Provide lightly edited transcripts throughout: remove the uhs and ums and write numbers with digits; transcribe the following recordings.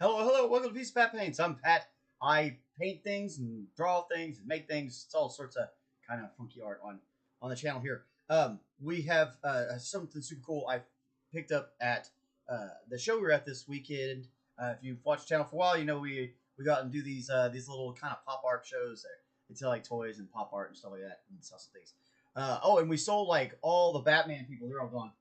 Hello, welcome to Piece of Pat Paints. I'm Pat. I paint things and draw things and make things. It's all sorts of kind of funky art on the channel here. We have something super cool I picked up at the show we were at this weekend. If you've watched the channel for a while, you know we got and do these little kind of pop art shows. They sell like toys and pop art and stuff like that and sell some things. And we sold like all the Batman people. They're all gone.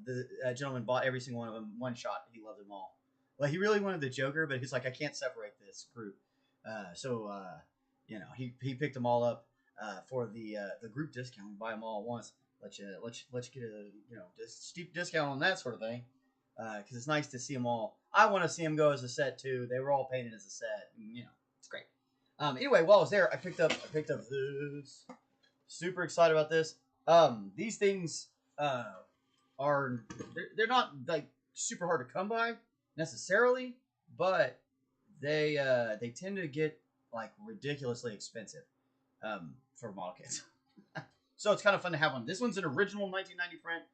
The gentleman bought every single one of them one shot. He loved them all. Well, he really wanted the Joker, but he's like, I can't separate this group. He picked them all up for the group discount. We buy them all at once. Let you get a steep discount on that sort of thing. Because it's nice to see them all. I want to see them go as a set too. They were all painted as a set. And, it's great. Anyway, while I was there, I picked up this. Super excited about this. These things they're not like super hard to come by necessarily, but they tend to get like ridiculously expensive for model kits. So it's kind of fun to have one. This one's an original 1990 print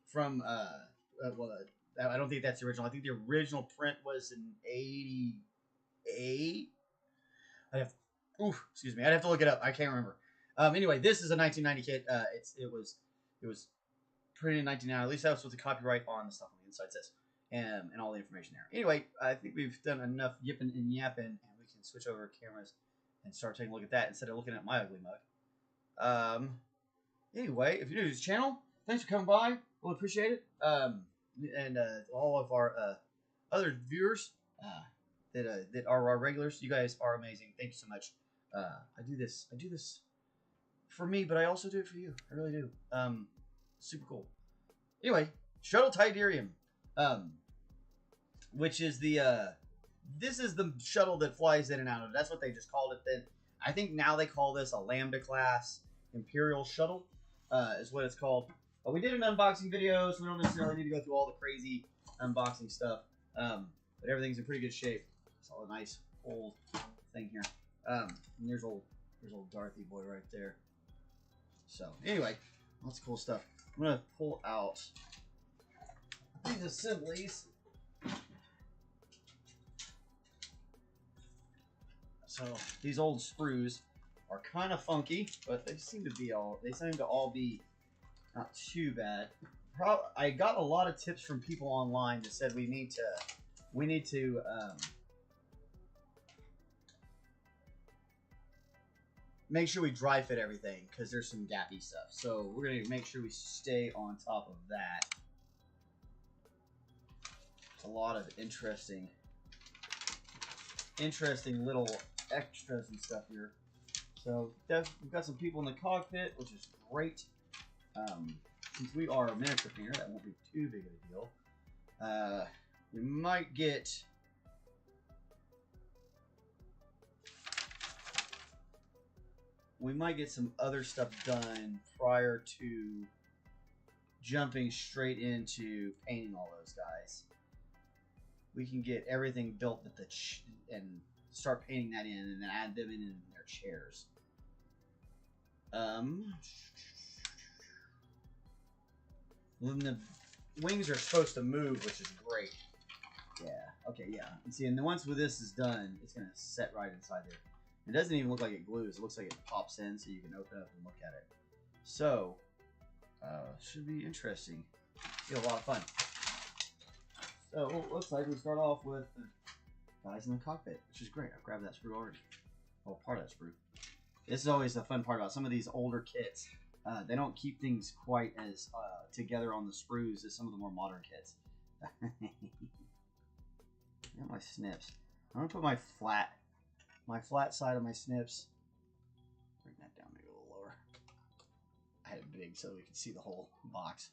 from I don't think that's the original. I think the original print was in 88. I'd have to look it up. I can't remember. Anyway, this is a 1990 kit. It was printed in 1990. At least that's what the copyright on the stuff on the inside says. And all the information there. Anyway, I think we've done enough yipping and yapping, and we can switch over cameras and start taking a look at that instead of looking at my ugly mug. Anyway, if you're new to this channel, thanks for coming by. We'll appreciate it. And all of our other viewers that are our regulars, you guys are amazing. Thank you so much. I do this for me, but I also do it for you. I really do. Super cool. Anyway, Shuttle Tydirium. Which is this is the shuttle that flies in and out of it. That's what they just called it then. I think now they call this a Lambda class Imperial shuttle, is what it's called. But we did an unboxing video, so we don't necessarily need to go through all the crazy unboxing stuff. But everything's in pretty good shape. It's all a nice old thing here. And there's old Dorothy boy right there. So anyway, lots of cool stuff. I'm gonna pull out these assemblies. So these old sprues are kind of funky, but they seem to all be not too bad. I got a lot of tips from people online that said we need to make sure we dry fit everything because there's some gappy stuff. So we're gonna make sure we stay on top of that. A lot of interesting little extras and stuff here. So we've got some people in the cockpit, which is great. Since we are a miniature painter, that won't be too big of a deal. We might get some other stuff done prior to jumping straight into painting all those guys. We can get everything built at and start painting that in, and then add them in their chairs. Then the wings are supposed to move, which is great. Yeah. Okay. Yeah. And see, and then once this is done, it's gonna set right inside there. It doesn't even look like it glues. It looks like it pops in, so you can open up and look at it. So, should be interesting. Be a lot of fun. So it looks like we start off with the guys in the cockpit, which is great. I've grabbed that sprue already. Well, part of that sprue. This is always the fun part about some of these older kits. They don't keep things quite as together on the sprues as some of the more modern kits. Got my snips. I'm gonna put my flat side of my snips. Bring that down maybe a little lower. I had it big so we could see the whole box.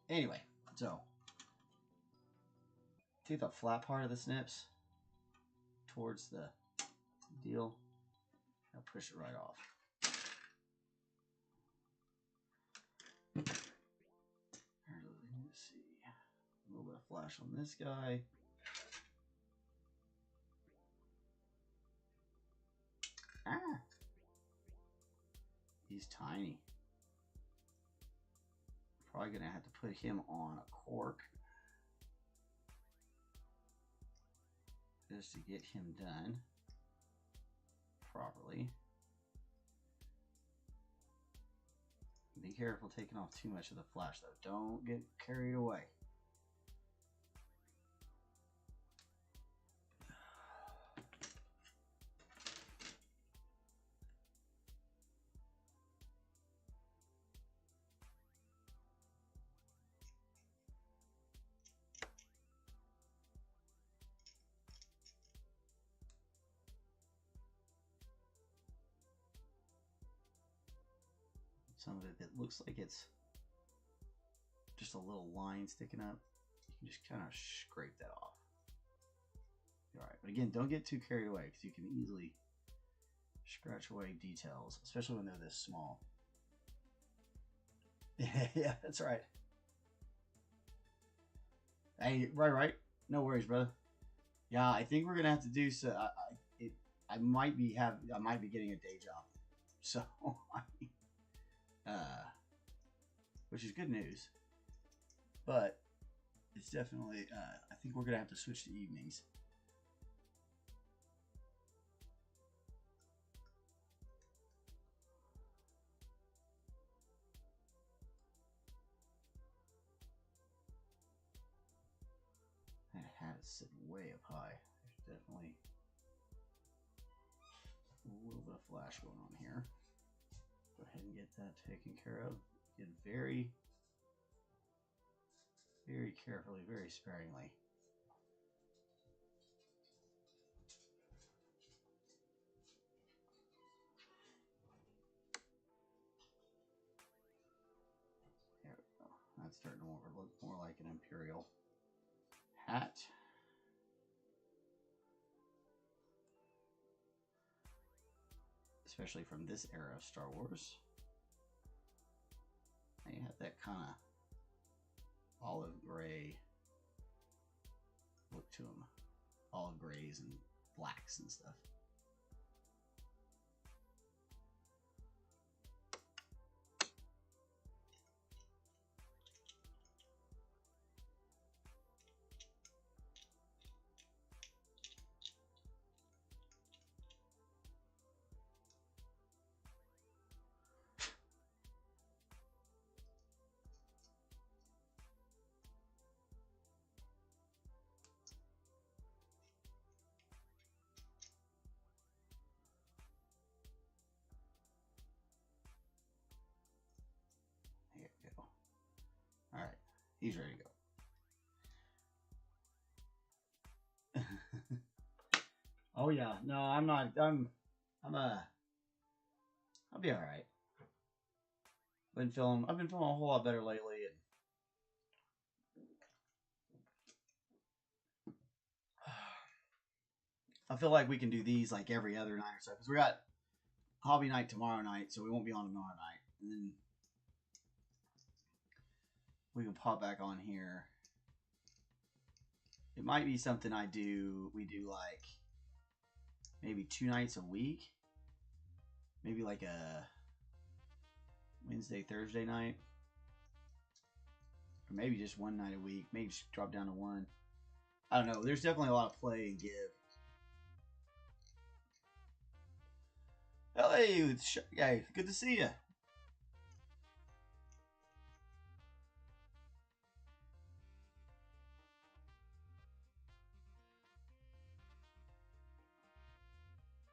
Anyway, so take the flat part of the snips towards the deal. I'll push it right off. Let's see. A little bit of flash on this guy. Ah! He's tiny. Probably gonna have to put him on a cork just to get him done properly. Be careful taking off too much of the flash though. Don't get carried away. Some of it that looks like it's just a little line sticking up, you can just kind of scrape that off. Alright, but again, don't get too carried away because you can easily scratch away details, especially when they're this small. Yeah, that's right. Hey, right. No worries, brother. Yeah, I think we're gonna have to do so. I might be getting a day job, so which is good news. But it's definitely I think we're gonna have to switch to evenings. That hat is sitting way up high. There's definitely a little bit of flash going on here. Go ahead and get that taken care of. Get very carefully, very sparingly. There we go. That's starting to look more like an Imperial hat. Especially from this era of Star Wars. And you have that kind of olive gray look to them. Olive grays and blacks and stuff. All right, he's ready to go. Oh yeah, no, I'm not. I'll be all right. I've been feeling a whole lot better lately, and I feel like we can do these like every other night or so because we got hobby night tomorrow night, so we won't be on tomorrow night, and then we can pop back on here. It might be something we do like maybe 2 nights a week. Maybe like a Wednesday, Thursday night. Or maybe just 1 night a week. Maybe just drop down to 1. I don't know. There's definitely a lot of play and give. Oh, hey, hey, good to see you.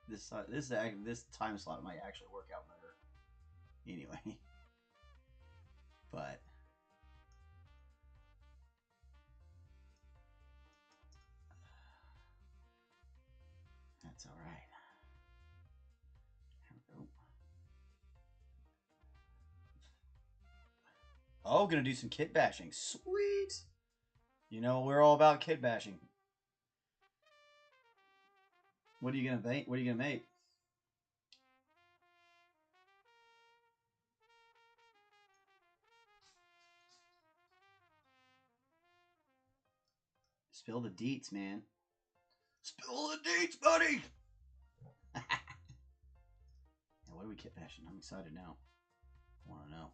this time slot might actually work out better. Anyway, but that's all right. Here we go. Oh, gonna do some kit bashing. Sweet. You know we're all about kit bashing. What are you gonna make? What are you gonna make? Spill the deets, man. Spill the deets, buddy. Yeah, what are we kit bashing? I'm excited now. I want to know.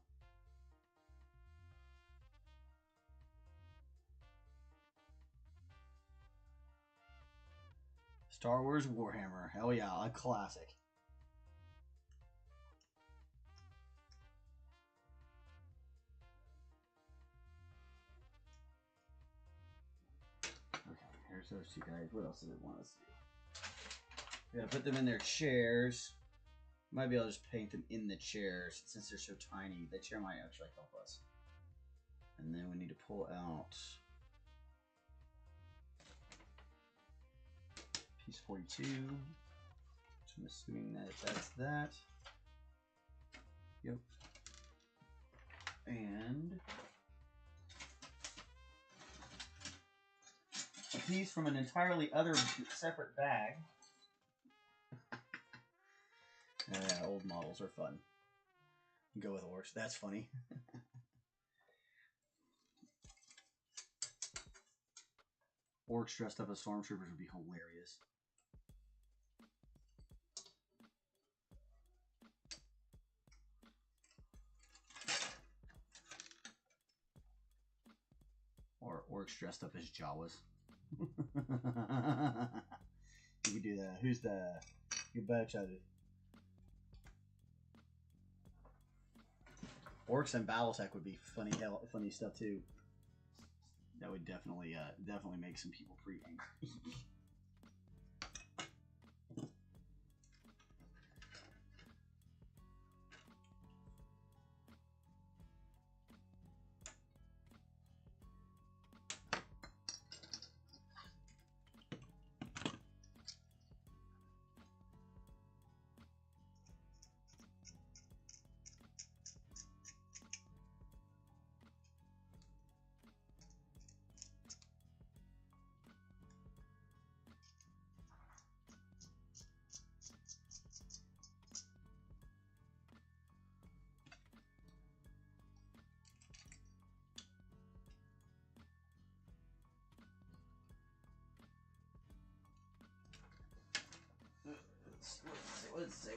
Star Wars Warhammer. Hell yeah, a classic. Okay, here's those two guys. What else do they want us to do? We gotta put them in their chairs. Might be able to just paint them in the chairs since they're so tiny. The chair might actually help us. And then we need to pull out piece 42. Which I'm assuming that that's that. Yep. And a piece from an entirely other separate bag. Yeah, old models are fun. Go with orcs. That's funny. Orcs dressed up as stormtroopers would be hilarious. Or orcs dressed up as Jawas. You could do that. Who's the... You better try to... Orcs and Battletech would be funny stuff too. That would definitely make some people pretty angry.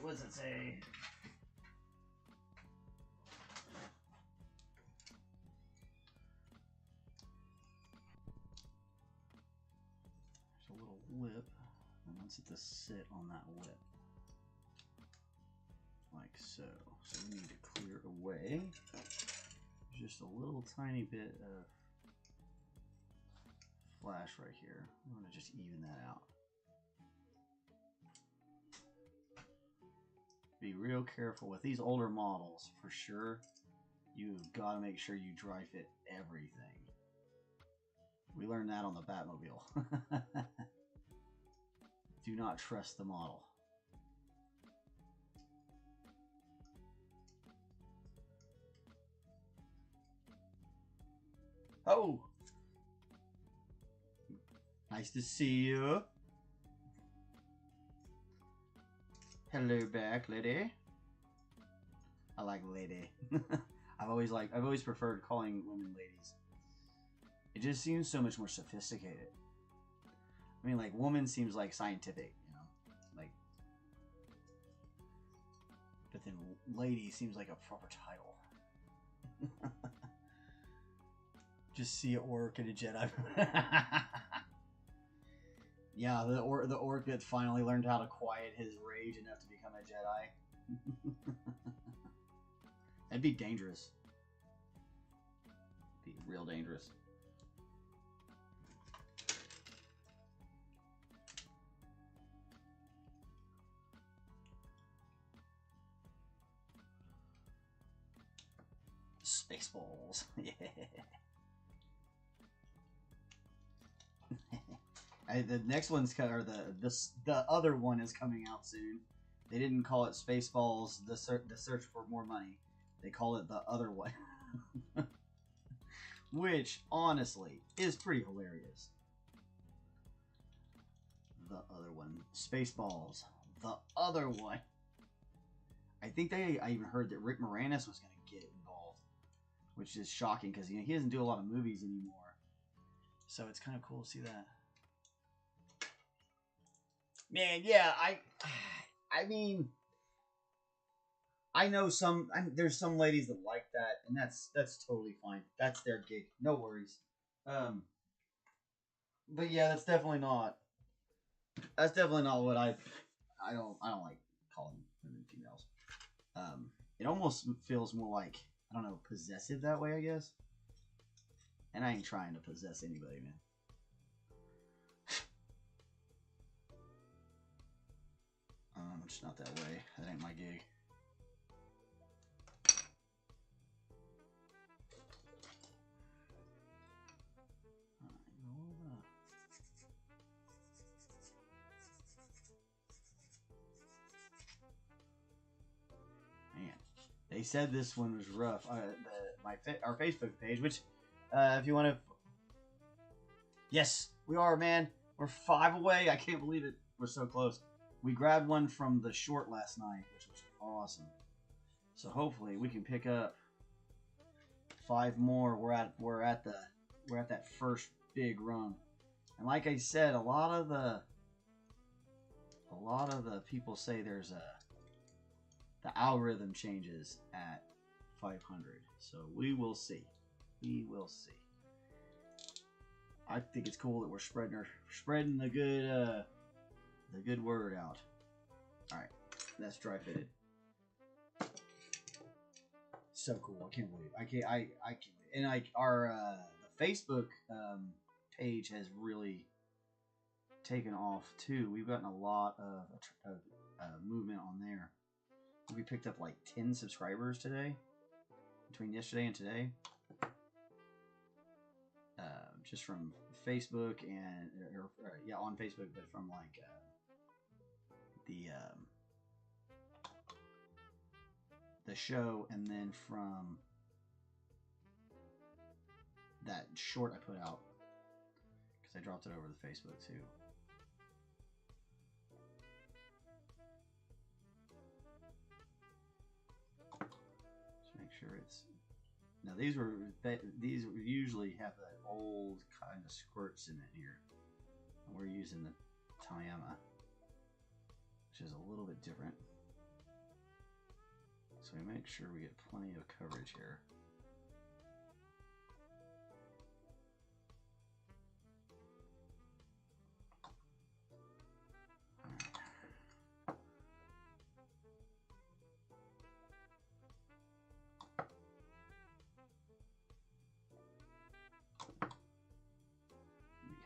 What does it say? There's a little lip, and wants it to sit on that lip. Like so. So we need to clear away just a little tiny bit of flash right here. I'm going to just even that out. Be real careful with these older models for sure. You've got to make sure you dry fit everything. We learned that on the Batmobile. Do not trust the model. Oh! Nice to see you. Hello back, lady. I like lady. I've always preferred calling women ladies. It just seems so much more sophisticated. I mean, like, woman seems like scientific, you know, like. But then lady seems like a proper title. Just see it work in a Jedi. Yeah, the orc that finally learned how to quiet his rage enough to become a Jedi. That'd be dangerous. Be real dangerous. Spaceballs. Yeah. The next one's or the other one is coming out soon. They didn't call it Spaceballs. The search for more money. They call it the other one, which honestly is pretty hilarious. The other one, Spaceballs. The other one. I think I even heard that Rick Moranis was going to get involved, which is shocking because he doesn't do a lot of movies anymore. So it's kind of cool to see that. Man, yeah, I mean, I know there's some ladies that like that, and that's totally fine. That's their gig, no worries. But yeah, that's definitely not what I don't like calling women females. It almost feels more like, I don't know, possessive that way, I guess. And I ain't trying to possess anybody, man. It's not that way. That ain't my gig. Man, they said this one was rough. Our Facebook page, which, if you want to, yes, we are, man. We're 5 away. I can't believe it. We're so close. We grabbed one from the short last night, which was awesome. So hopefully we can pick up 5 more. We're at that first big run. And like I said, a lot of the people say there's the algorithm changes at 500. So we will see. We will see. I think it's cool that we're spreading the good word out. All right, that's dry fitted. So cool! I can't believe it. I can't. And like our the Facebook page has really taken off too. We've gotten a lot of movement on there. We picked up like 10 subscribers today, between yesterday and today. Just from Facebook and on Facebook, but from like the show, and then from that short I put out, because I dropped it over to Facebook too. Just make sure it's. Now these usually have that old kind of squirts in it here. We're using the Tydirium, which is a little bit different. So we make sure we get plenty of coverage here.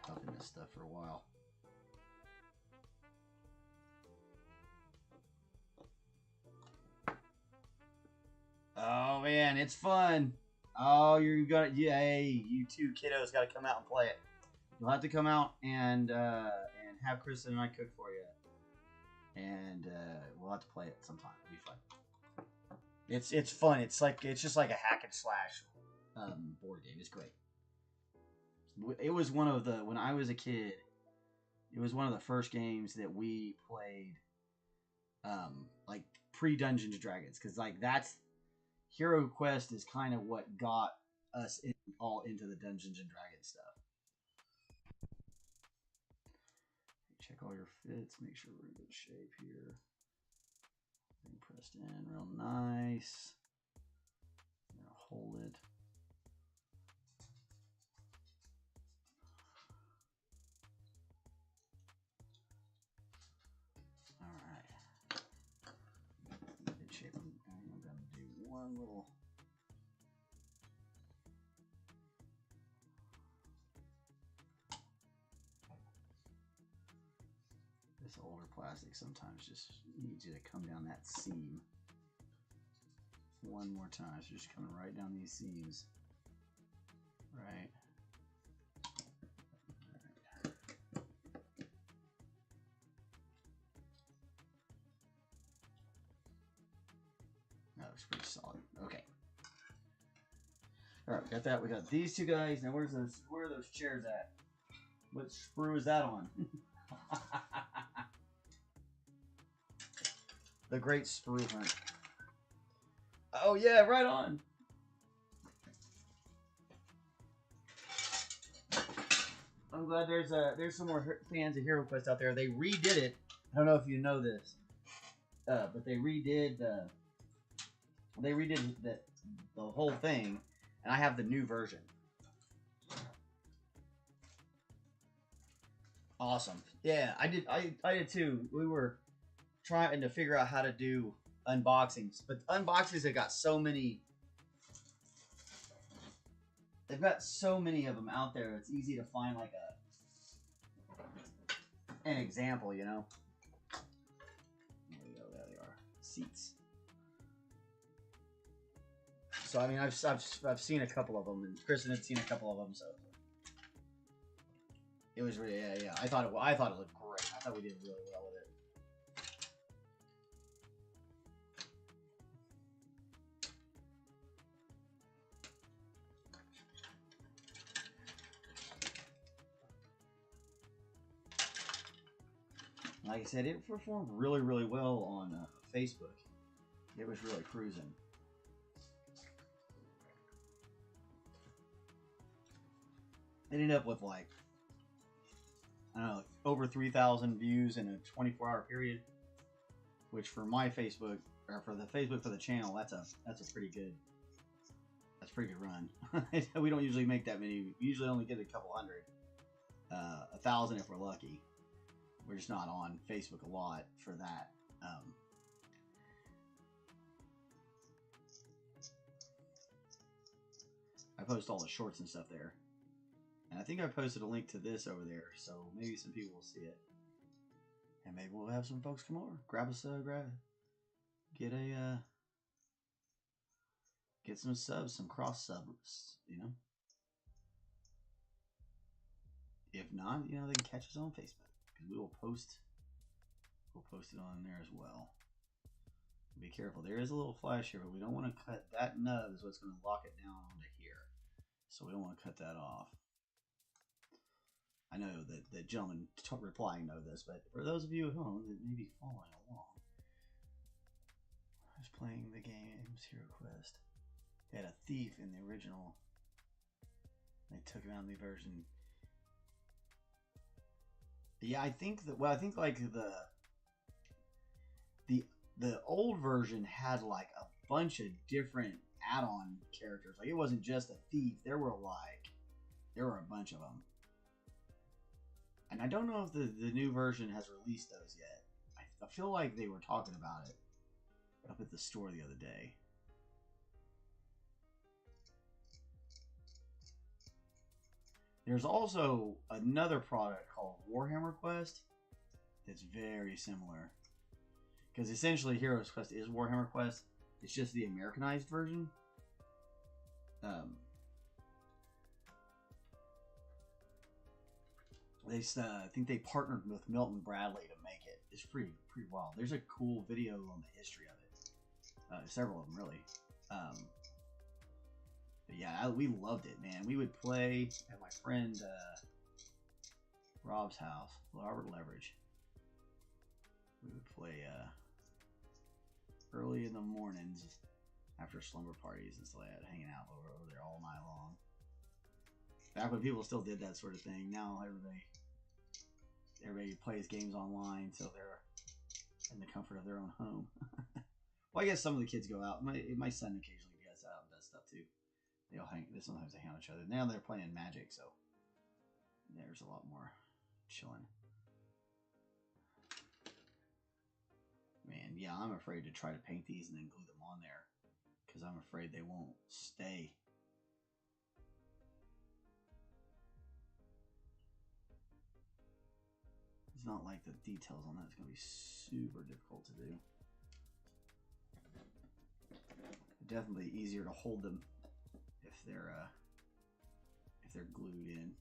Huffing this stuff for a while. Oh man, it's fun. Oh, you two kiddos got to come out and play it. You'll have to come out and have Kristen and I cook for you, and we'll have to play it sometime. It'll be fun. It's fun. It's just like a hack and slash board game. It's great. It was one of the, when I was a kid, it was one of the first games that we played, like pre Dungeons and Dragons, because like that's Hero Quest is kind of what got us all into the Dungeons and Dragons stuff. Check all your fits, make sure we're in good shape here. Everything pressed in real nice. I'm gonna hold it. I'm going to do one little. This older plastic sometimes just needs you to come down that seam one more time. So just coming right down these seams. Right. That looks pretty solid. Okay. All right, we got that. We got these two guys. Now, where are those chairs at? What sprue is that on? The great sprue hunt. Oh yeah, right on. I'm glad there's some more fans of Hero Quest out there. They redid it. I don't know if you know this, but they redid the whole thing, and I have the new version. Awesome. Yeah, I did too. We were trying to figure out how to do unboxings, but unboxings have got so many. They've got so many of them out there. It's easy to find like an example, you know. There we go. There they are. Seats. So I mean, I've seen a couple of them, and Kristen had seen a couple of them, so it was really yeah. I thought it looked great. I thought we did really well with it. Like I said, it performed really, really well on Facebook. It was really cruising. It ended up with like, I don't know, over 3,000 views in a 24-hour period, which for my Facebook, or for the Facebook for the channel, that's a pretty good run. We don't usually make that many. We usually only get a couple hundred, 1,000 if we're lucky. We're just not on Facebook a lot for that. I post all the shorts and stuff there. And I think I posted a link to this over there, so maybe some people will see it. And maybe we'll have some folks come over. Get some subs, some cross subs, you know. If not, you know, they can catch us on Facebook. Because we'll post it on there as well. Be careful. There is a little flash here, but we don't want to cut that nub is what's going to lock it down onto here. So we don't want to cut that off. I know that the gentleman replying know this, but for those of you at home that may be following along, I was playing the game's Hero Quest. They had a thief in the original. They took him out in the version. Yeah, I think that. Well, I think like the old version had like a bunch of different add-on characters. Like it wasn't just a thief. There were a bunch of them. And I don't know if the new version has released those yet. I feel like they were talking about it up at the store the other day. There's also another product called Warhammer Quest that's very similar. Because essentially Heroes Quest is Warhammer Quest. It's just the Americanized version. I think they partnered with Milton Bradley to make it. It's pretty wild. There's a cool video on the history of it. Several of them, really. But yeah, we loved it, man. We would play at my friend Rob's house, Robert Leverage. We would play early in the mornings after slumber parties and stuff like that, hanging out over there all night long. Back when people still did that sort of thing. Now everybody plays games online, so they're in the comfort of their own home. Well, I guess some of the kids go out. My son occasionally gets out and does stuff too. Sometimes they hang on each other. Now they're playing Magic, so there's a lot more chilling. Man, yeah, I'm afraid to try to paint these and then glue them on there because I'm afraid they won't stay. It's not like the details on that's going to be super difficult to do. definitely easier to hold them if they're glued in.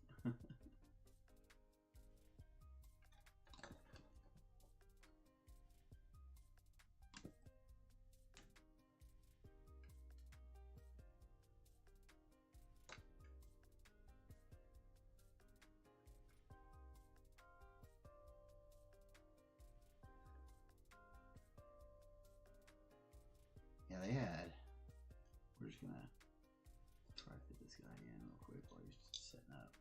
Yeah, they had. We're just gonna try to fit this guy in real quick while he's just setting up.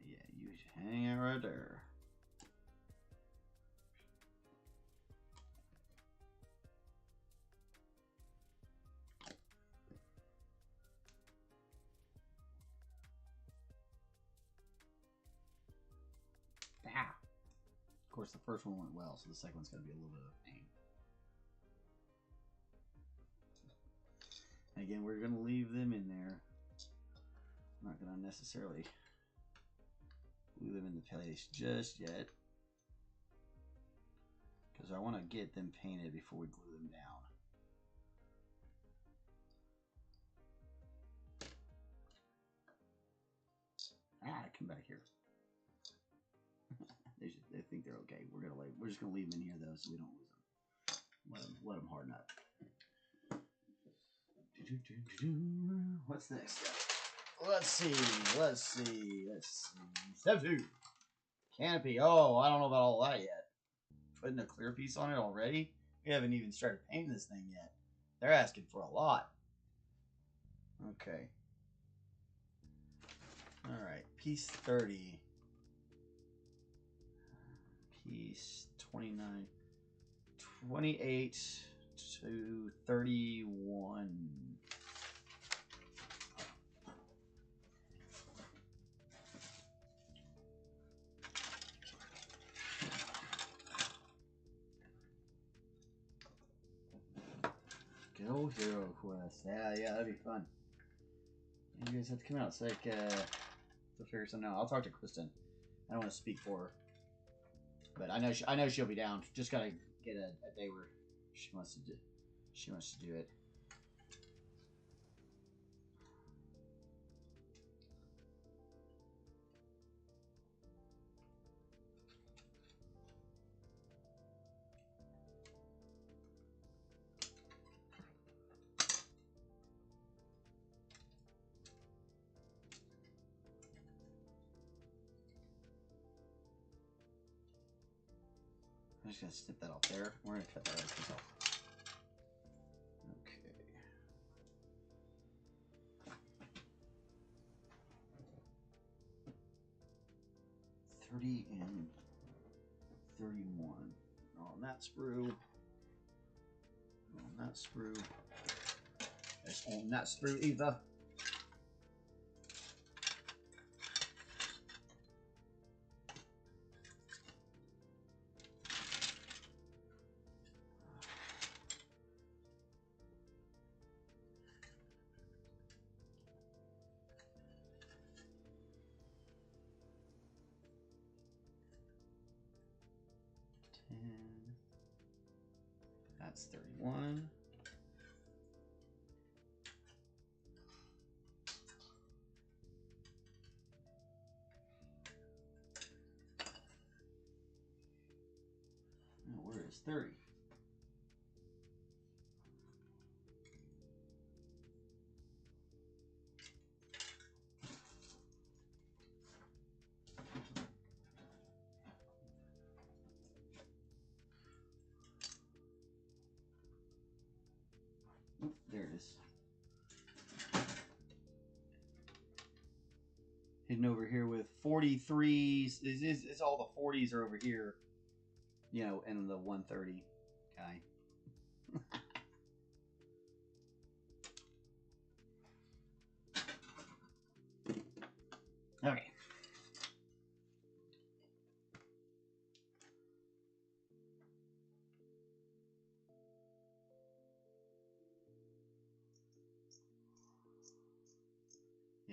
Yeah, you hang it right there. Ah. Of course, the first one went well, so the second one's going to be a little bit of a pain. And again, we're going to leave them in there. I'm not going to necessarily glue them into place just yet, because I want to get them painted before we glue them down. Come back here. They think they're okay. We're just gonna leave them in here though, so we don't lose them. Let them harden up. What's next step? Let's see. Step 2. Canopy. Oh, I don't know about all that yet. Putting a clear piece on it already? We haven't even started painting this thing yet. They're asking for a lot. Okay. Alright, piece 30. Piece 29. 28 to 31. Go Hero Quest. Yeah, that'd be fun. You guys have to come out. It's like, to figure something out. I'll talk to Kristen. I don't want to speak for her, but I know she'll be down. Just gotta get a day where she wants to do it. I'm just gonna snip that off there. We're gonna cut that other piece off. Okay. 30 and 31. On that sprue. On that sprue. Just on that sprue, Eva. That's 31. Now, where is 30? There it is. Hidden over here with 43s. It's all the 40s are over here, you know, and the 130 guy. Okay.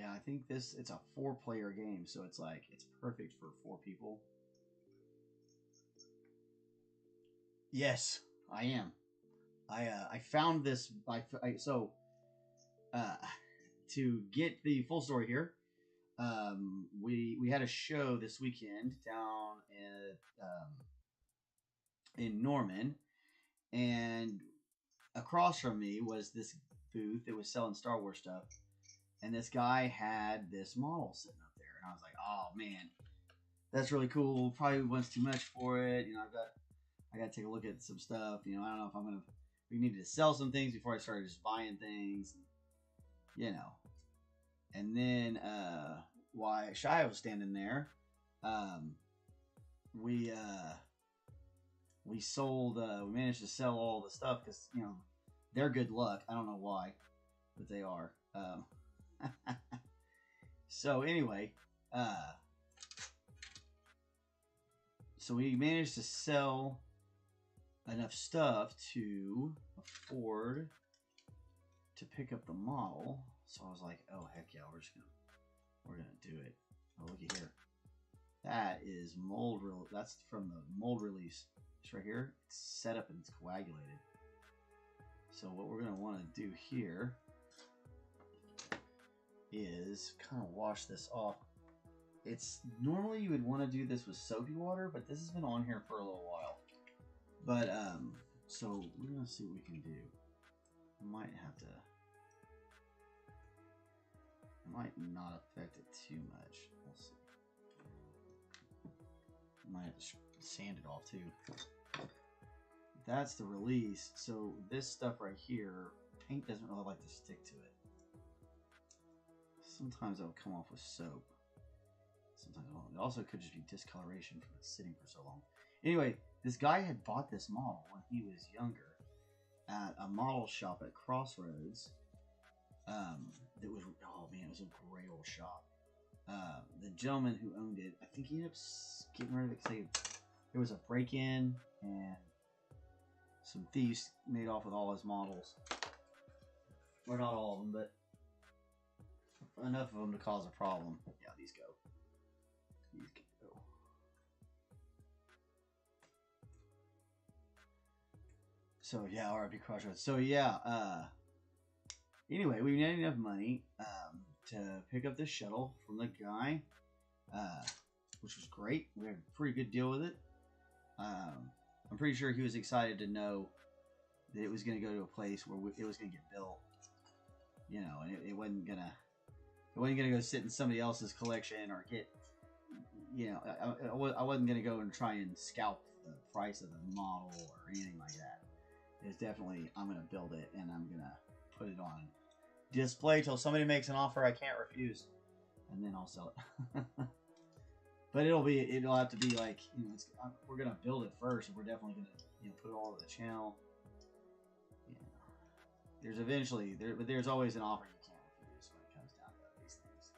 Yeah, I think it's a 4-player game, so it's like it's perfect for 4 people. Yes, I am. I found this so to get the full story here. We had a show this weekend down in Norman, and across from me was this booth that was selling Star Wars stuff, and this guy had this model sitting up there, and I was like, oh man, that's really cool. Probably wants too much for it. I got to take a look at some stuff. I don't know if I'm gonna. We needed to sell some things before I started just buying things. You know, and then while Shia was standing there, we sold. We managed to sell all the stuff because they're good luck. I don't know why, but they are. So anyway, so we managed to sell enough stuff to afford to pick up the model. So I was like, oh heck yeah, we're gonna do it. Oh, looky here. That is mold that's from the mold release. It's right here. It's set up and it's coagulated. So what we're gonna want to do here is kind of wash this off. It's normally you would want to do this with soapy water, but this has been on here for a little while. But so we're gonna see what we can do. Might have to. It might not affect it too much. We'll see. Might have to sand it off too. That's the release. So this stuff right here, paint doesn't really like to stick to it. Sometimes it'll come off with soap. Sometimes it won't. It also could just be discoloration from it sitting for so long. Anyway, this guy had bought this model when he was younger at a model shop at Crossroads. That was, oh man, it was a great old shop. The gentleman who owned it, I think he ended up getting rid of it because there was a break-in and some thieves made off with all his models. Or not all of them, but enough of them to cause a problem. Yeah, these go. These can go. So yeah, RIP Crossroads. So yeah, anyway, we made enough money to pick up this shuttle from the guy, which was great. We had a pretty good deal with it. I'm pretty sure he was excited to know that it was going to go to a place where it was going to get built. And it wasn't gonna go sit in somebody else's collection or get. I wasn't gonna go and try and scalp the price of the model or anything like that. It's definitely I'm gonna build it and I'm gonna put it on display till somebody makes an offer I can't refuse, and then I'll sell it. But it'll have to be like we're gonna build it first, and we're definitely gonna put it all to the channel. There's always an offer you can't refuse when it comes down to these things.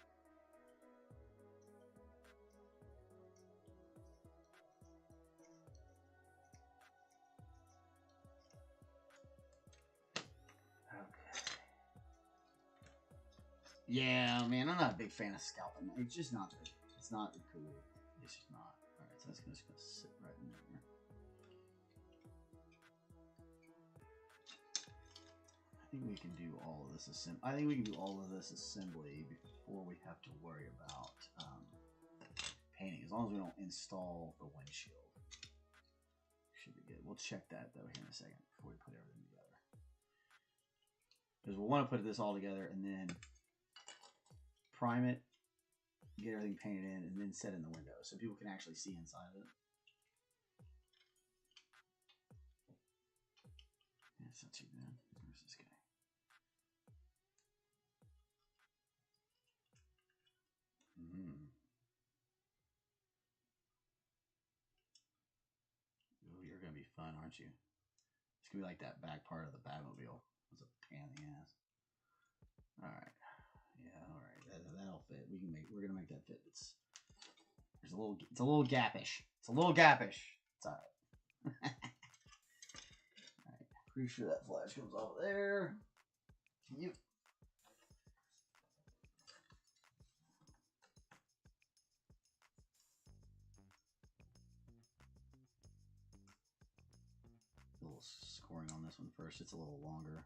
Okay. Yeah, man, I'm not a big fan of scalping. It's just not good. It's not cool. It's just not. Alright, so that's just gonna sit right in there. I think we can do all of this assembly before we have to worry about painting. As long as we don't install the windshield, should be good. We'll check that though here in a second before we put everything together, because we'll want to put this all together and then prime it, get everything painted in, and then set in the window so people can actually see inside of it. Yeah, it's not too bad. Where's this guy? Ooh, you're gonna be fun, aren't you? It's gonna be like that back part of the Batmobile. It's a pain in the ass. All right, yeah, all right, that'll fit. We're gonna make that fit. It's a little gappish. It's a little gappish. It's all right. All right, pretty sure that flash comes off there. Yep. little scoring on this one first. It's a little longer.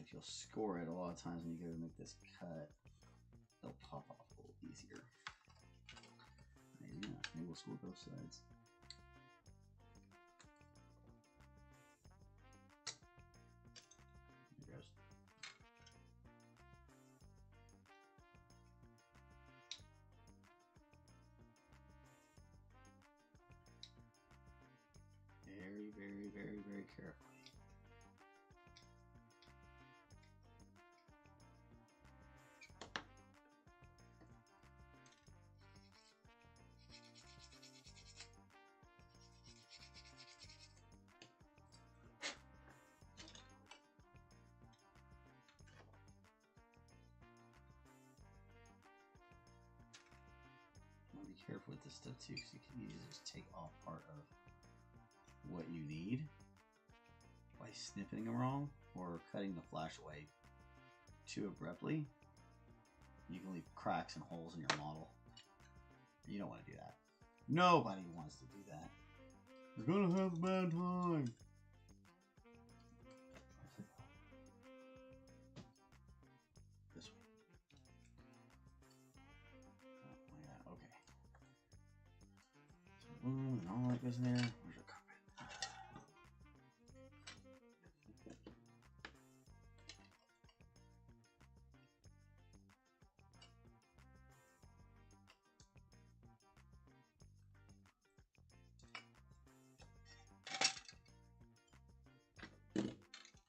If you'll score it, a lot of times when you go to make this cut, they'll pop off a little easier. Maybe not. Maybe we'll score both sides. There it goes. Very, very, very, very carefully. Be careful with this stuff too, because you can easily just take off part of what you need by snipping them wrong or cutting the flash away too abruptly. You can leave cracks and holes in your model. You don't want to do that. Nobody wants to do that. You're gonna have a bad time. This way. Oh, yeah, okay. And all that goes in there. Where's your carpet?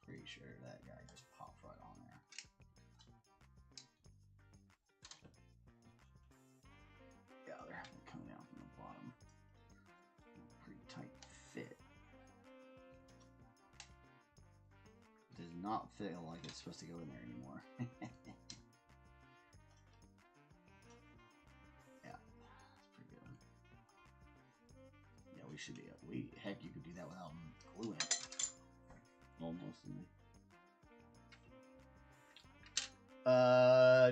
Pretty sure that guy just popped right on there. Yeah, they're having it come down from the bottom. Pretty tight fit. It does not feel like it's supposed to go in there anymore. Yeah, that's pretty good. Yeah, we should be. Heck, you could do that without gluing it. Almost.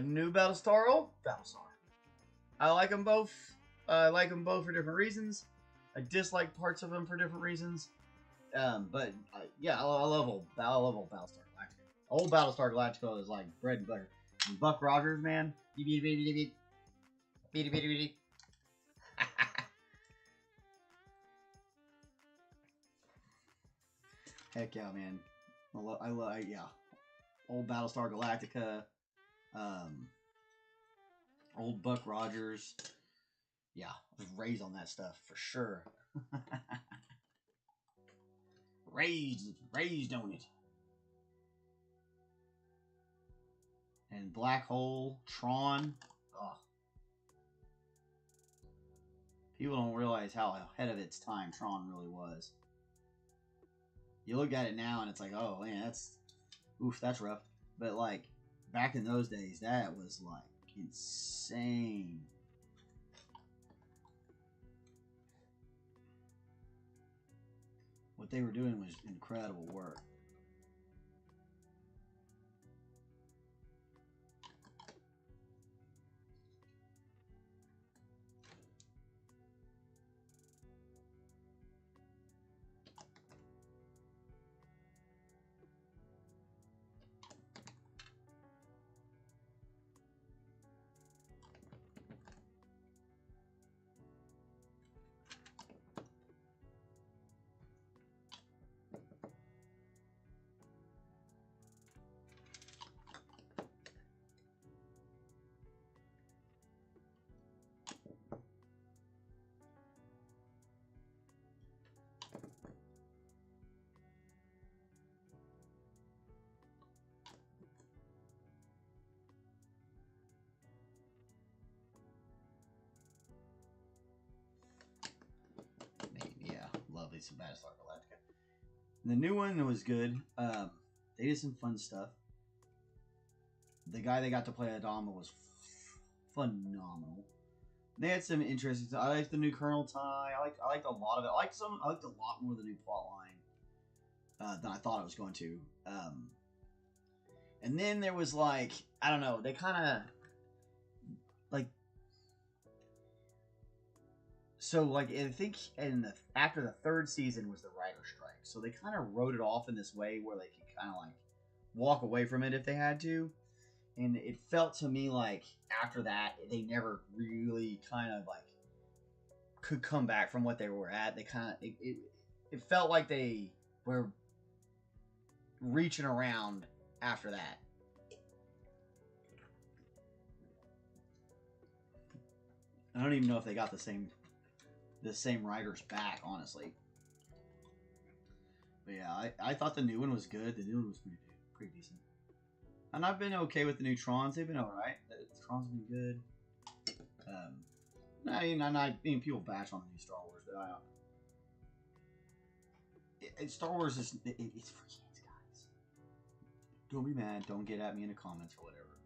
New Battlestar. Battlestar. I like them both. I like them both for different reasons. I dislike parts of them for different reasons. But yeah, I love old Battlestar Galactica. Old Battlestar Galactica is like bread and butter. And Buck Rogers, man. Heck yeah, man. I love yeah. Old Battlestar Galactica. Old Buck Rogers. Yeah, I was raised on that stuff for sure. raised on it. And Black Hole, Tron. Oh. People don't realize how ahead of its time Tron really was. You look at it now and it's like, oh man, that's rough. But like back in those days, that was like insane. What they were doing was incredible work. Lovely, some Battlestar Galactica. The new one was good. They did some fun stuff. The guy they got to play Adama was phenomenal. They had some interesting stuff. I liked the new Colonel Ty. I liked a lot of it. I liked a lot more of the new plot line than I thought it was going to. And then there was like, I don't know, they kind of like So like I think after the third season was the writer strike, so they kind of wrote it off in this way where they could kind of like walk away from it if they had to, and it felt to me like after that they never really kind of like could come back from what they were at. They kind of it felt like they were reaching around after that. I don't even know if they got the same writers back, honestly. But yeah, I thought the new one was good. The new one was pretty decent. And I've been okay with the new Trons. They've been alright. The Trons have been good. I mean, people bash on the new Star Wars, but Star Wars is it's for kids, guys. Don't be mad. Don't get at me in the comments or whatever.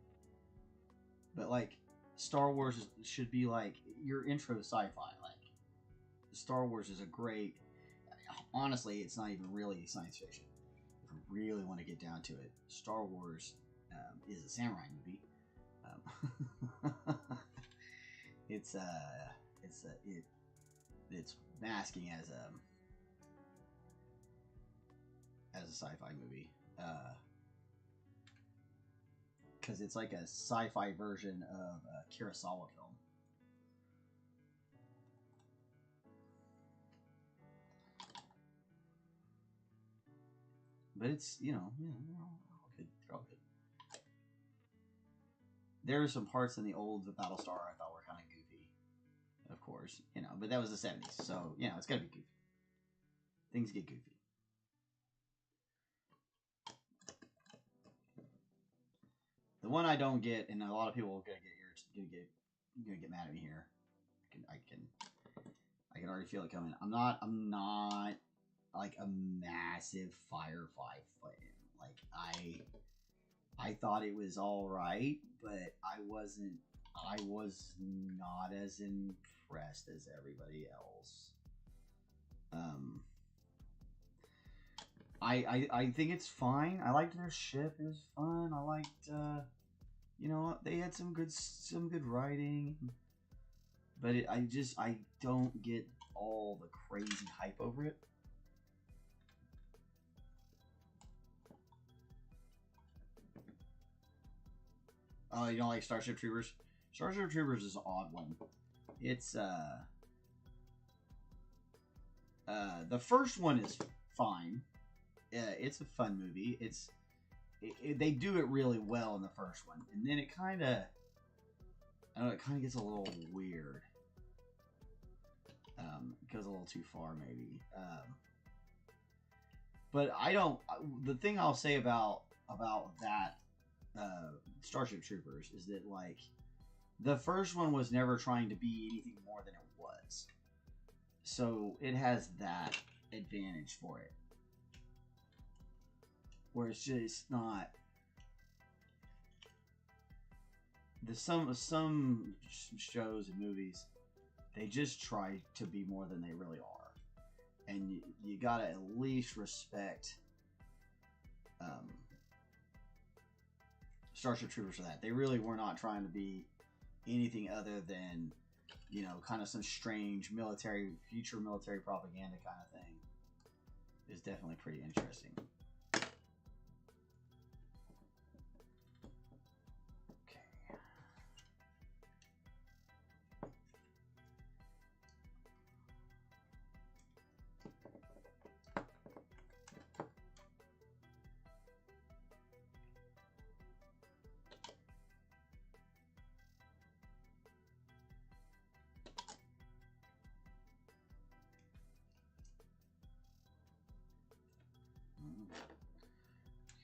But like, Star Wars should be like your intro to sci-fi. Like, Star Wars is a great. Honestly, it's not even really science fiction. If we really want to get down to it, Star Wars is a samurai movie. It's masking as a sci-fi movie, because it's like a sci-fi version of a Kurosawa film. But it's, they're all good. They're all good. There are some parts in the old Battlestar I thought were kind of goofy, of course, but that was the 70s, so, it's gotta be goofy. Things get goofy. The one I don't get, and a lot of people are gonna get mad at me here. I can already feel it coming. I'm not like a massive Firefly fan. Like I thought it was all right, but I was not as impressed as everybody else. I think it's fine. I liked their ship. It was fun. I liked they had some good writing, but I don't get all the crazy hype over it. Oh, you don't like Starship Troopers? Starship Troopers is an odd one. It's the first one is fine. It's a fun movie. They do it really well in the first one, and then it kind of gets a little weird. It goes a little too far, maybe. But the thing I'll say about that Starship Troopers is that, like, the first one was never trying to be anything more than it was, so it has that advantage for it, where it's just not. There's some shows and movies, they just try to be more than they really are, and you gotta at least respect Starship Troopers for that. They really were not trying to be anything other than, kind of some strange future military propaganda kind of thing. It's definitely pretty interesting.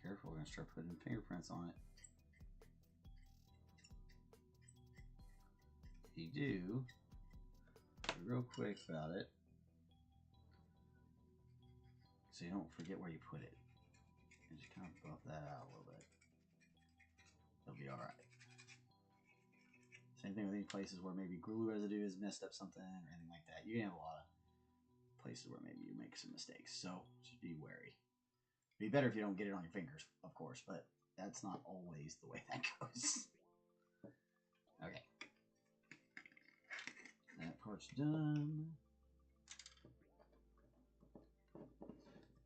Careful, we're going to start putting fingerprints on it. If you do, be real quick about it, so you don't forget where you put it. And just kind of buff that out a little bit. It'll be alright. Same thing with any places where maybe glue residue has messed up something or anything like that. You can have a lot of places where maybe you make some mistakes, so just be wary. Be better if you don't get it on your fingers, of course, but that's not always the way that goes. Okay. part's done.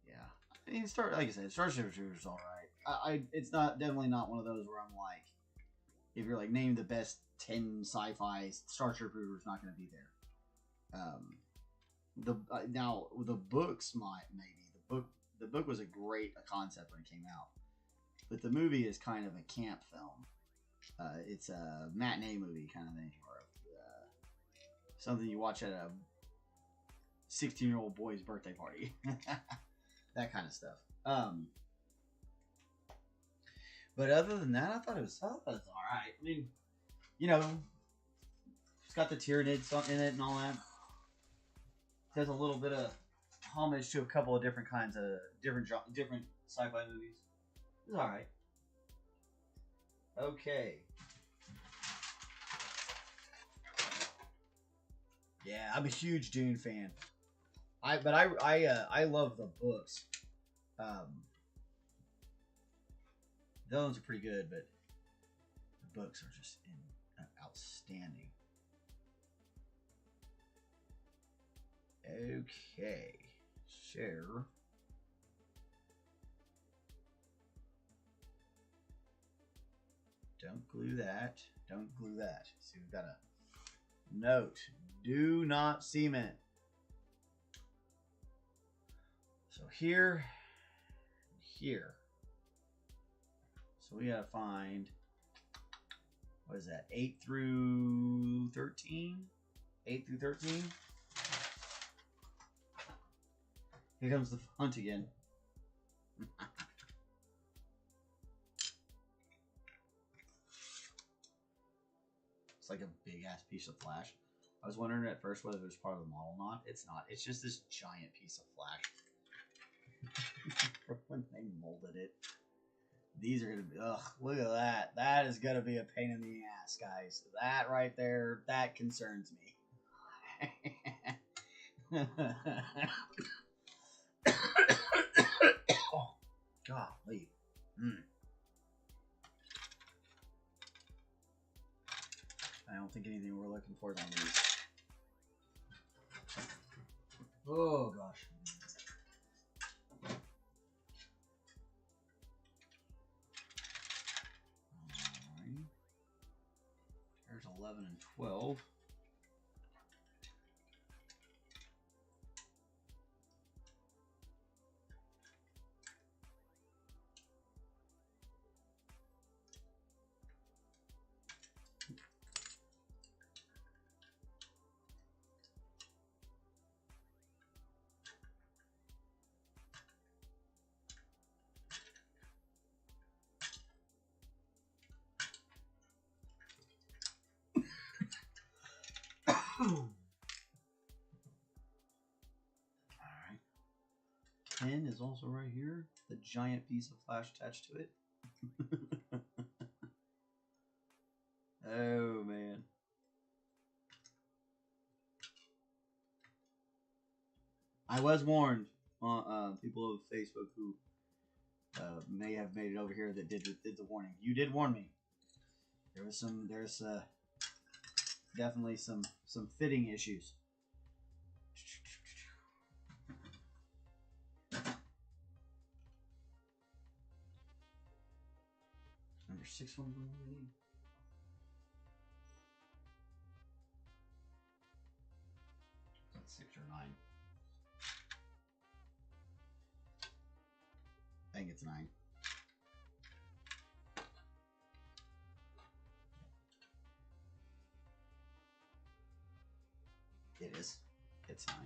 Yeah, I mean, like I said, Starship Troopers all right. It's not definitely not one of those where I'm like, if you're like name the best 10 sci-fi, Starship Troopers not going to be there. Now the books maybe the book was a great concept when it came out, but the movie is kind of a camp film. It's a matinee movie kind of thing, or something you watch at a 16-year-old boy's birthday party. That kind of stuff. But other than that, I thought it was all right. I mean, you know, it's got the Tyranids in it and all that. It has a little bit of homage to a couple of different kinds of different sci-fi movies. It's all right. Okay. Yeah, I'm a huge Dune fan. I love the books. The ones are pretty good, but the books are just outstanding. Okay, share. Don't glue that. Don't glue that. See, we've got a note. Do not cement. So here, here. So we gotta find, what is that, 8 through 13? 8 through 13? Here comes the hunt again. It's like a big ass piece of flash. I was wondering at first whether it was part of the model or not. It's not. It's just this giant piece of flash. When they molded it. These are going to be, ugh, look at that. That is going to be a pain in the ass, guys. That right there, that concerns me. Oh, golly. I don't think anything we're looking for is on these. Oh, gosh. Alright. There's 11 and 12. Alright. 10 is also right here. The giant piece of flash attached to it. Oh, man. I was warned, people of Facebook who may have made it over here that did the warning. You did warn me. There's definitely some fitting issues. Number 611. Is that 6 or 9? I think it's 9. It is. It's 9.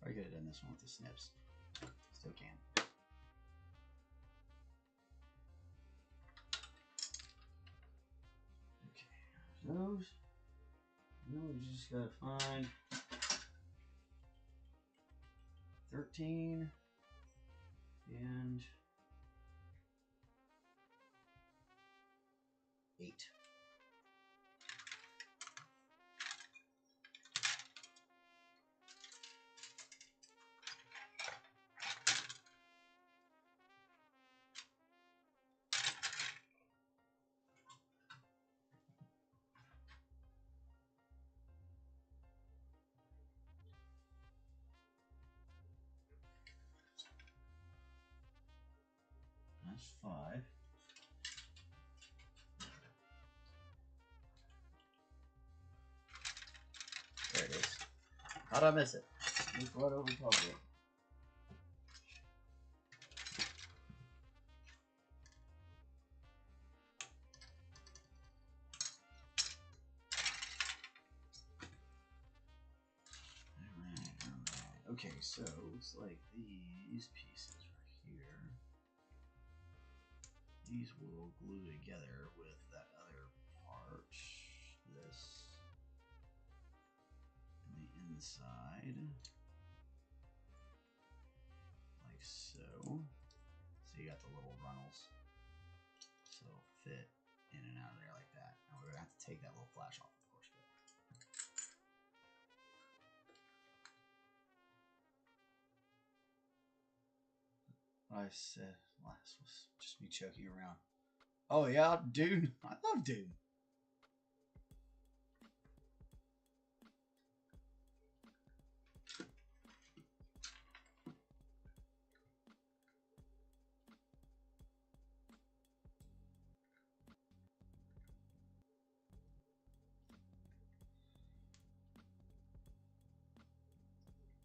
I could have done this one with the snips. Still can. Okay, those. Now we just gotta find 13 and 8. There's 5. There it is. How'd I miss it? It's right over top of it. Alright. Okay, so looks like these pieces right here. These will glue together with that other part. This. And the inside. Like so. So you got the little runnels. So it'll fit in and out of there like that. And we're gonna have to take that little flash off, of course. What I said last was just me joking around. Oh yeah, Dune. I love Dune.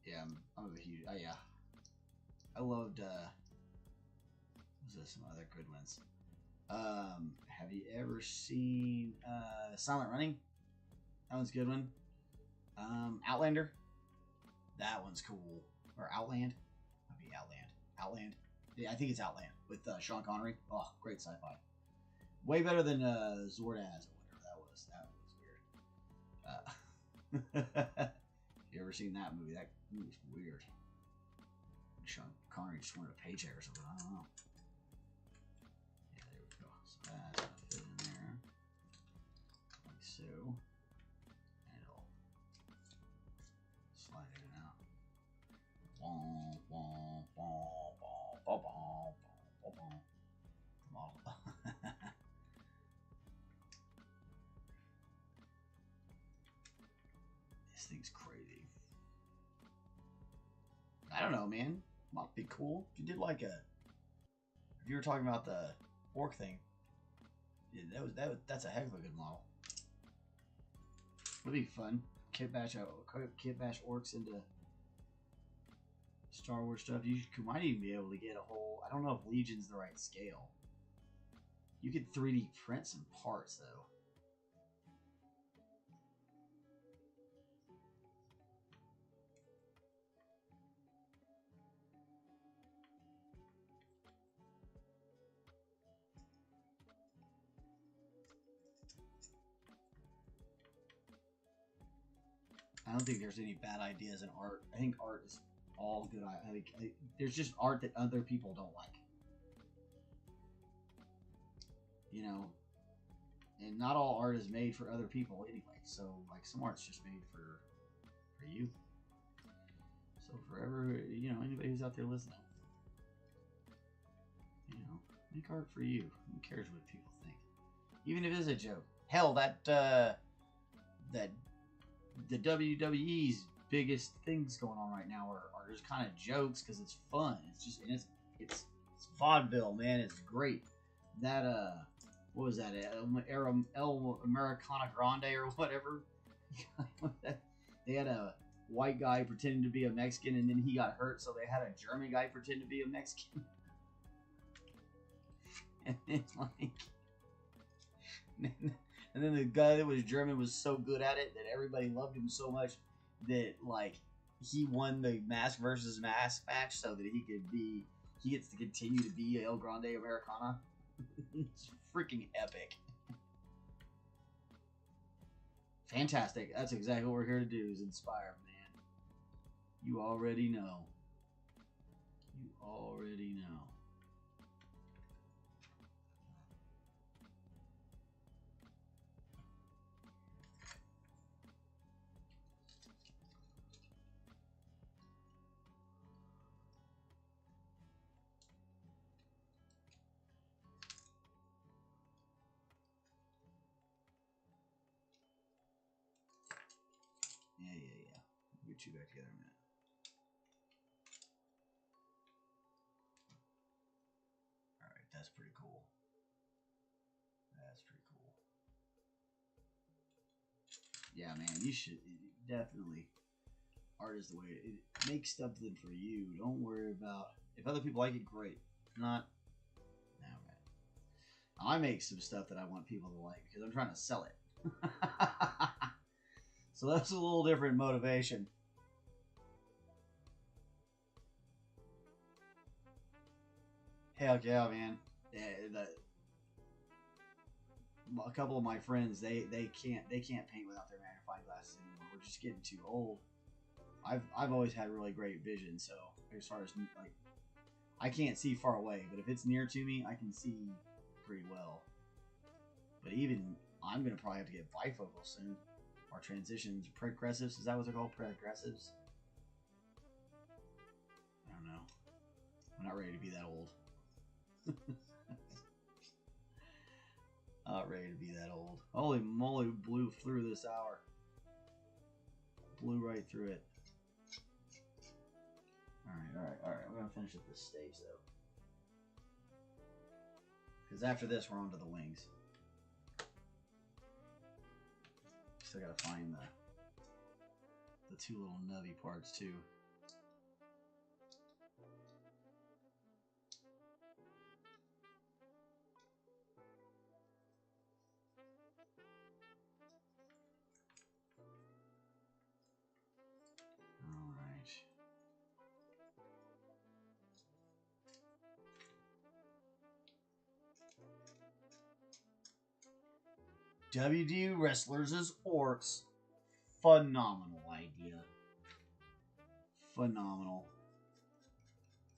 Yeah, I'm a huge. Yeah, I loved. What was this? Some other good ones. Have you ever seen Silent Running? That one's a good one. Outlander. That one's cool. Or Outland. Might be Outland. Outland. Yeah, I think it's Outland with Sean Connery. Oh, great sci-fi. Way better than Zordaz or whatever that was. That was weird. You ever seen that movie? That movie's weird. Sean Connery just wanted a paycheck or something. I don't know. Yeah, there we go. So that's gonna fit in there. Like so. And it'll slide in and out. Womp, womp, womp, womp, womp, womp, womp, womp. Model. This thing's crazy. I don't know, man. Might be cool if you did like a. If you were talking about the orc thing, yeah, that's a heck of a good model. Would be fun. Kit bash orcs into Star Wars stuff. You might even be able to get a whole. I don't know if Legion's the right scale. You could 3D print some parts though. I don't think there's any bad ideas in art. I think art is all good. I think there's just art that other people don't like. You know, and not all art is made for other people anyway. So like some art's just made for you. So forever, you know, anybody who's out there listening, you know, make art for you. Who cares what people think? Even if it is a joke. Hell, that the WWE's biggest things going on right now are just kind of jokes because it's fun. It's just it's vaudeville, man. It's great. That what was that? El Americana Grande or whatever. They had a white guy pretending to be a Mexican, and then he got hurt, so they had a German guy pretend to be a Mexican. And it's like, and then the guy that was German was so good at it that everybody loved him so much that like he won the mask versus mask match, so that he gets to continue to be El Grande Americana. It's freaking epic. Fantastic. That's exactly what we're here to do, is inspire, man. You already know. You already know. Yeah. We'll get you back together in a minute. Alright, That's pretty cool. That's pretty cool. Yeah, man, you should definitely. Art is the way. Make something for you. Don't worry about if other people like it. Great. If not, no, man. I make some stuff that I want people to like because I'm trying to sell it. So that's a little different motivation. Heck yeah, man. Yeah, a couple of my friends they can't paint without their magnifying glasses anymore. We're just getting too old. I've always had really great vision, so as far as like I can't see far away, but if it's near to me, I can see pretty well. But even I'm gonna probably have to get bifocals soon, or transitions, progressives. Is that what they're called? Progressives? I don't know. I'm not ready to be that old. Not ready to be that old. Holy moly, blew through this hour. Blew right through it. Alright. We're gonna finish up this stage though. Because after this, we're on to the wings. Still gotta find the two little nubby parts too. WD wrestlers as orcs. Phenomenal idea. Phenomenal.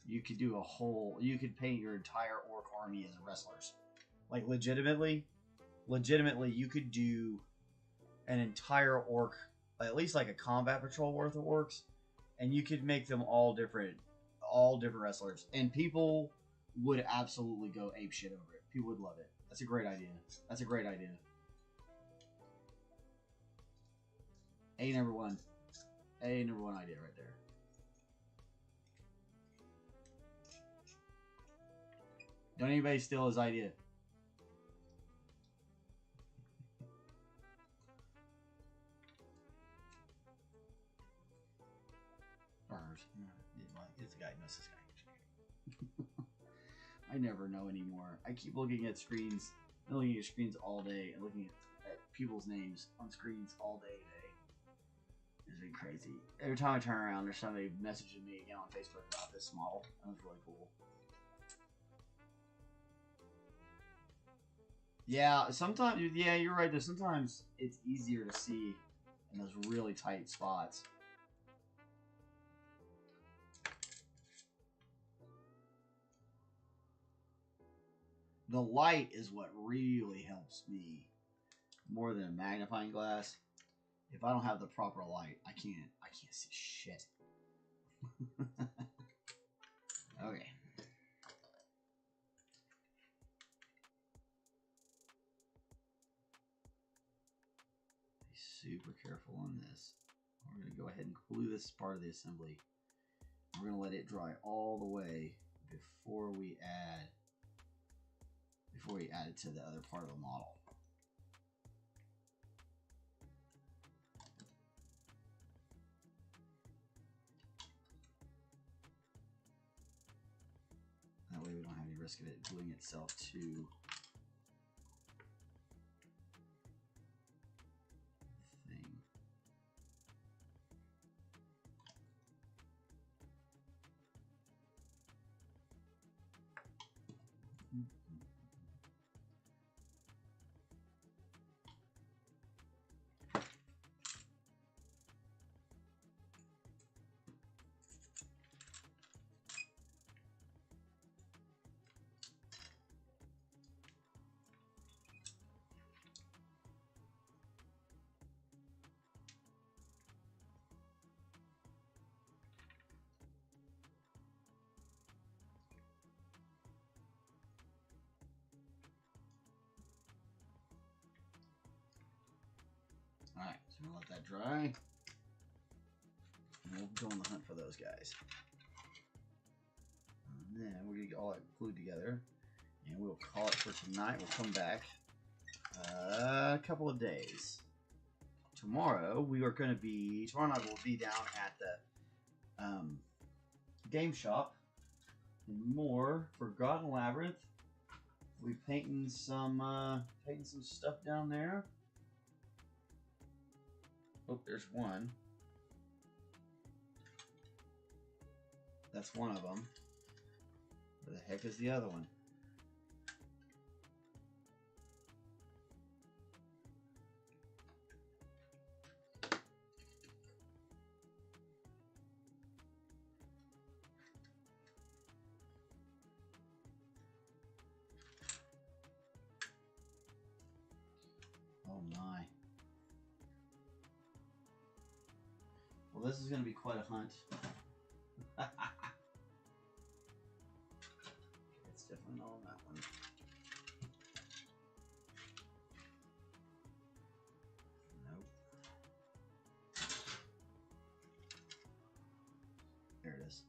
You could do a whole... You could paint your entire orc army as wrestlers. Like, legitimately, you could do an entire orc, at least like a combat patrol worth of orcs, and you could make them all different wrestlers. And people would absolutely go apeshit over it. People would love it. That's a great idea. That's a great idea. Number one idea right there. Don't anybody steal his idea. It's a guy. No, it's this guy. I never know anymore. I keep looking at screens. I'm looking at screens all day and looking at people's names on screens all day today. It's been crazy. Every time I turn around, there's somebody messaging me again on Facebook about this model. That was really cool. Yeah, sometimes, yeah, you're right. There's sometimes it's easier to see in those really tight spots. The light is what really helps me more than a magnifying glass. If I don't have the proper light, I can't see shit. Okay. Be super careful on this. We're going to go ahead and glue this part of the assembly. We're going to let it dry all the way before we add it to the other part of the model. That way we don't have any risk of it gluing itself to the thing. Alright, so we'll let that dry. And we'll go on the hunt for those guys. And then we're going to get all that glued together. And we'll call it for tonight. We'll come back a couple of days. Tomorrow we are going to be. Tomorrow night we'll be down at the game shop in more Forgotten Labyrinth. We're painting some stuff down there. Oh, there's one. That's one of them. Where the heck is the other one? Oh my. Well, this is going to be quite a hunt. It's definitely not on that one. Nope. There it is.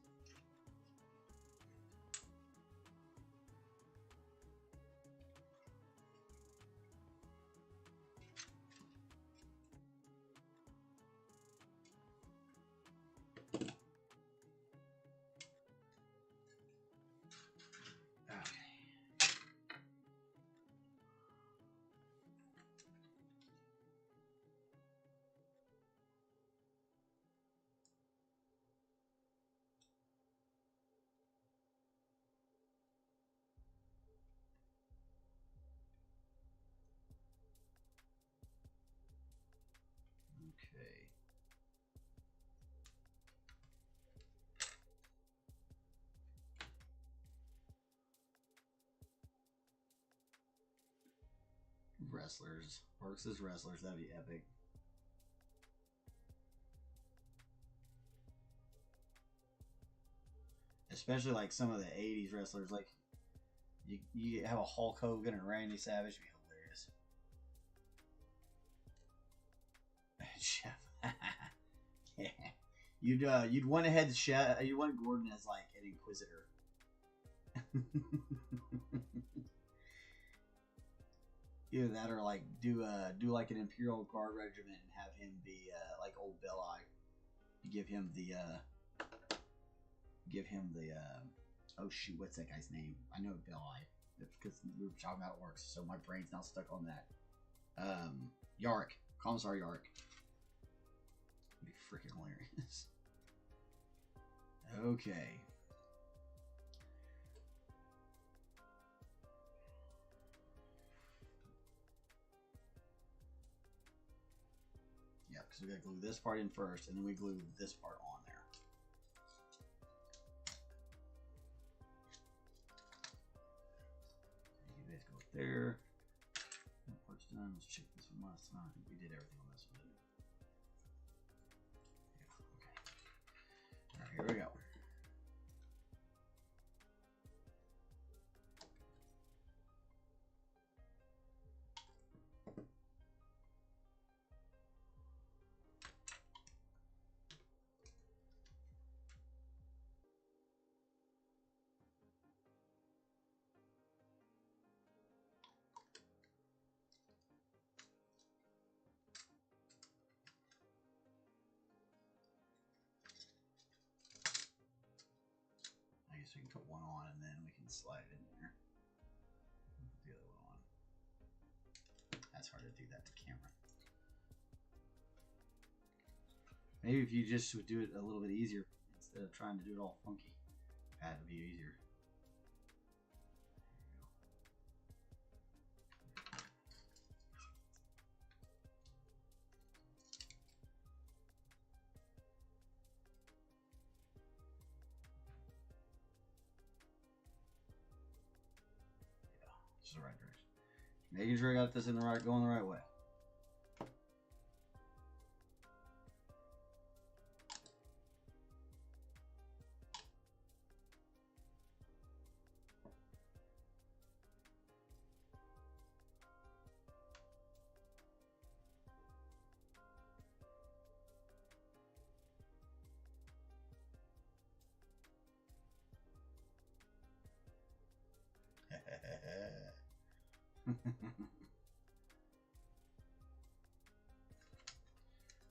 Okay. Wrestlers. Works as wrestlers. That'd be epic. Especially like some of the 80s wrestlers. Like, you have a Hulk Hogan and Randy Savage. It'd be hilarious. Chef. Yeah. You'd want to head Chef. You'd want Gordon as like an Inquisitor. Either that or like do like an Imperial Guard regiment and have him be like old Belli. You give him the oh shoot, what's that guy's name? I know Belli. It's because we were talking about orcs, so my brain's now stuck on that. Yark. Commissar Yark. It'd be freaking hilarious. Okay. Yeah, because we gotta glue this part in first, and then we glue this part on there. You guys go there. That part's done. Let's check this one last time. I think we did everything on this one, didn't we? Yeah, okay. Alright, here we go. I guess we can put one on and then we can slide it in there. Put the other one on. That's hard to do that to camera. Maybe if you just would do it a little bit easier instead of trying to do it all funky. That would be easier. This is the right direction. Making sure I got this in the right, going the right way.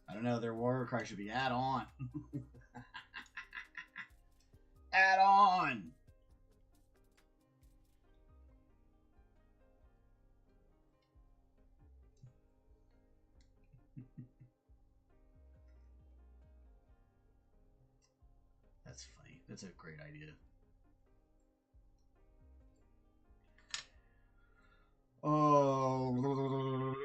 I don't know. Their warrior cry should be add on. Add on. That's funny. That's a great idea. Oh.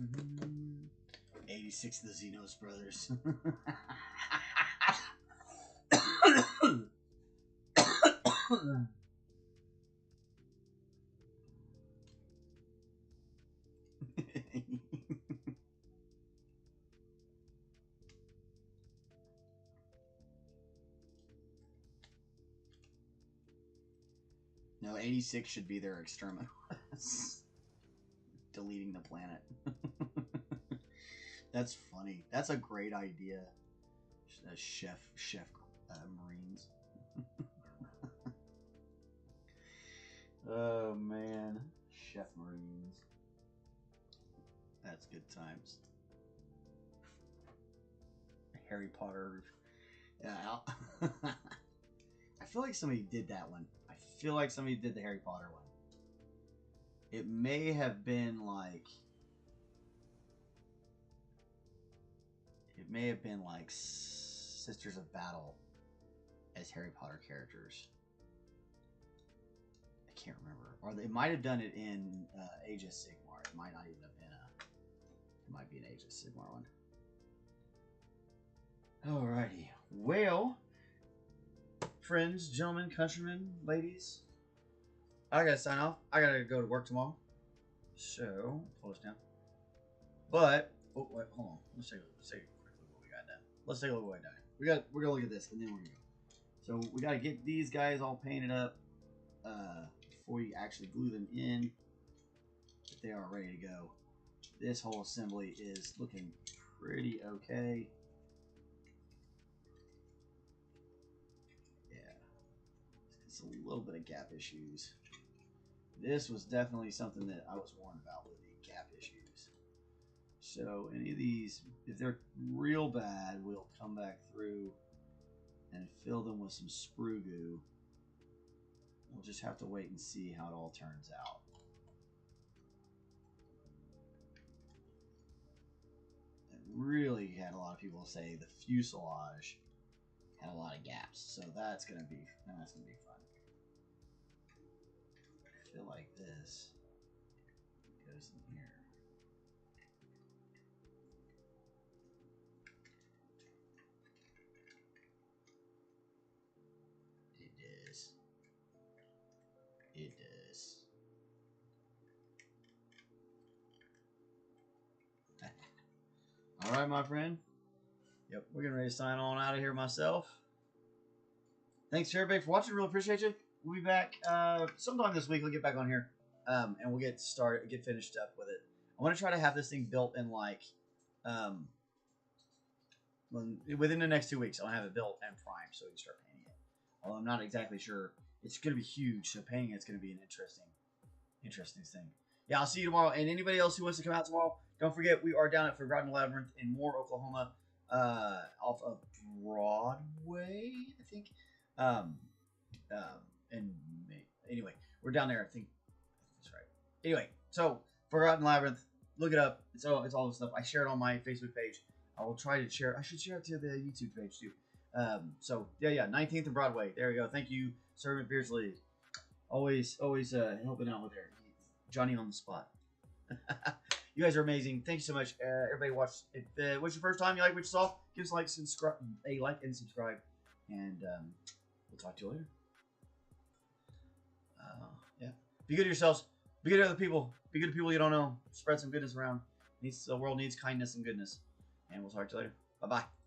Mm-hmm. 86 of the Xenos brothers. No, 86 should be their exterminators. Deleting the planet. That's funny. That's a great idea. Chef Marines. Oh man, Chef Marines. That's good times. Harry Potter. Yeah, I feel like somebody did that one. I feel like somebody did the Harry Potter one. It may have been like. It may have been like Sisters of Battle as Harry Potter characters. I can't remember. Or they might have done it in Age of Sigmar. It might not even have been a. It might be an Age of Sigmar one. Alrighty. Well, friends, gentlemen, countrymen, ladies, I gotta sign off. I gotta go to work tomorrow. So, pull this down. But, oh, wait, hold on. Let's take a quick look at what we got done. Let's take a look at what we got done. We're gonna look at this, and then we're gonna go. So, we gotta get these guys all painted up before you actually glue them in. But they are ready to go. This whole assembly is looking pretty okay. It's a little bit of gap issues. This was definitely something that I was warned about with the gap issues. So any of these, if they're real bad, we'll come back through and fill them with some sprue goo. We'll just have to wait and see how it all turns out. It really had a lot of people say the fuselage had a lot of gaps, so that's gonna be fun. I feel like this goes in here. It does. It does. All right, my friend. Yep, we're getting ready to sign on out of here myself. Thanks to everybody for watching. Really appreciate you. We'll be back sometime this week. We'll get back on here, and we'll get finished up with it. I want to try to have this thing built in like within the next 2 weeks. I'll have it built and primed so we can start painting it. Although I'm not exactly sure. It's going to be huge, so painting it's going to be an interesting thing. Yeah, I'll see you tomorrow. And anybody else who wants to come out tomorrow, don't forget we are down at Forgotten Labyrinth in Moore, Oklahoma, off of Broadway, I think. And anyway, we're down there. I think that's right. Anyway, so Forgotten Labyrinth, look it up. It's all this stuff. I share it on my Facebook page. I will try to share. I should share it to the YouTube page too. So yeah, 19th and Broadway. There we go. Thank you, Sir McBeardsly. Always helping out with there. Johnny on the spot. You guys are amazing. Thank you so much. Everybody watch. If what's your first time you like what you saw, give us a like and subscribe. And we'll talk to you later. Yeah. Be good to yourselves. Be good to other people. Be good to people you don't know. Spread some goodness around. The world needs kindness and goodness. And we'll talk to you later. Bye-bye.